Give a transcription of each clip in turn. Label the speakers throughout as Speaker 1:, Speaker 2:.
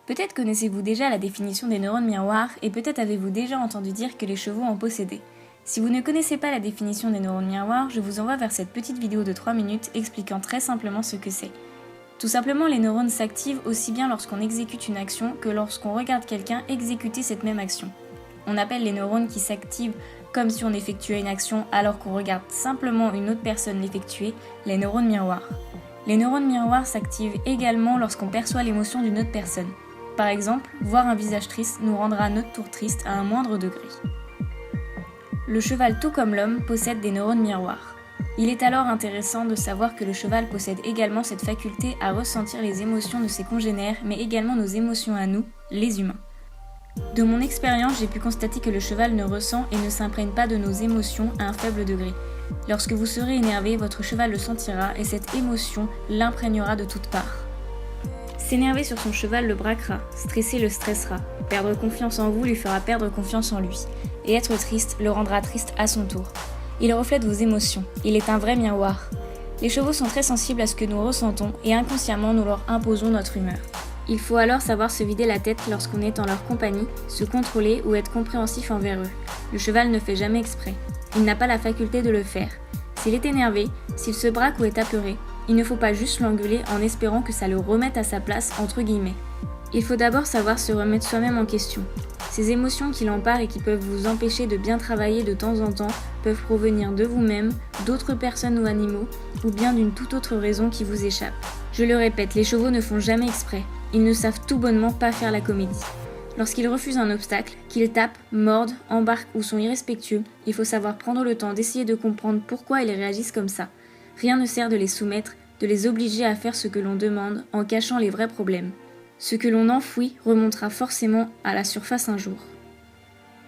Speaker 1: Peut-être connaissez-vous déjà la définition des neurones miroirs et peut-être avez-vous déjà entendu dire que les chevaux en possédaient. Si vous ne connaissez pas la définition des neurones miroirs, je vous envoie vers cette petite vidéo de 3 minutes expliquant très simplement ce que c'est. Tout simplement, les neurones s'activent aussi bien lorsqu'on exécute une action que lorsqu'on regarde quelqu'un exécuter cette même action. On appelle les neurones qui s'activent comme si on effectuait une action alors qu'on regarde simplement une autre personne l'effectuer, les neurones miroirs. Les neurones miroirs s'activent également lorsqu'on perçoit l'émotion d'une autre personne. Par exemple, voir un visage triste nous rendra à notre tour triste à un moindre degré. Le cheval, tout comme l'homme, possède des neurones miroirs. Il est alors intéressant de savoir que le cheval possède également cette faculté à ressentir les émotions de ses congénères, mais également nos émotions à nous, les humains. De mon expérience, j'ai pu constater que le cheval ne ressent et ne s'imprègne pas de nos émotions à un faible degré. Lorsque vous serez énervé, votre cheval le sentira et cette émotion l'imprégnera de toutes parts. S'énerver sur son cheval le braquera, stresser le stressera, perdre confiance en vous lui fera perdre confiance en lui, et être triste le rendra triste à son tour. Il reflète vos émotions, il est un vrai miroir. Les chevaux sont très sensibles à ce que nous ressentons et inconsciemment nous leur imposons notre humeur. Il faut alors savoir se vider la tête lorsqu'on est en leur compagnie, se contrôler ou être compréhensif envers eux. Le cheval ne fait jamais exprès. Il n'a pas la faculté de le faire. S'il est énervé, s'il se braque ou est apeuré, il ne faut pas juste l'engueuler en espérant que ça le remette à sa place entre guillemets. Il faut d'abord savoir se remettre soi-même en question. Ces émotions qui l'emparent et qui peuvent vous empêcher de bien travailler de temps en temps peuvent provenir de vous-même, d'autres personnes ou animaux, ou bien d'une toute autre raison qui vous échappe. Je le répète, les chevaux ne font jamais exprès. Ils ne savent tout bonnement pas faire la comédie. Lorsqu'ils refusent un obstacle, qu'ils tapent, mordent, embarquent ou sont irrespectueux, il faut savoir prendre le temps d'essayer de comprendre pourquoi ils réagissent comme ça. Rien ne sert de les soumettre, de les obliger à faire ce que l'on demande en cachant les vrais problèmes. Ce que l'on enfouit remontera forcément à la surface un jour.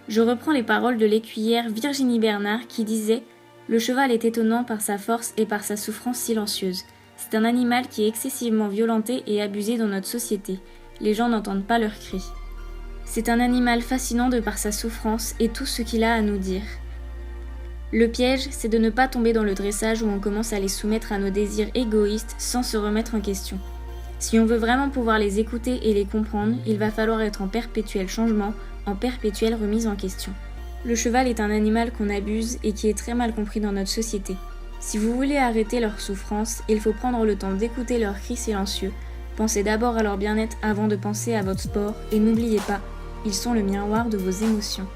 Speaker 1: Je reprends les paroles de l'écuyère Virginie Bernard qui disait « Le cheval est étonnant par sa force et par sa souffrance silencieuse. C'est un animal qui est excessivement violenté et abusé dans notre société. Les gens n'entendent pas leurs cris. C'est un animal fascinant de par sa souffrance et tout ce qu'il a à nous dire. Le piège, c'est de ne pas tomber dans le dressage où on commence à les soumettre à nos désirs égoïstes sans se remettre en question. Si on veut vraiment pouvoir les écouter et les comprendre, il va falloir être en perpétuel changement, en perpétuelle remise en question. Le cheval est un animal qu'on abuse et qui est très mal compris dans notre société. Si vous voulez arrêter leur souffrance, il faut prendre le temps d'écouter leurs cris silencieux. Pensez d'abord à leur bien-être avant de penser à votre sport et n'oubliez pas, ils sont le miroir de vos émotions.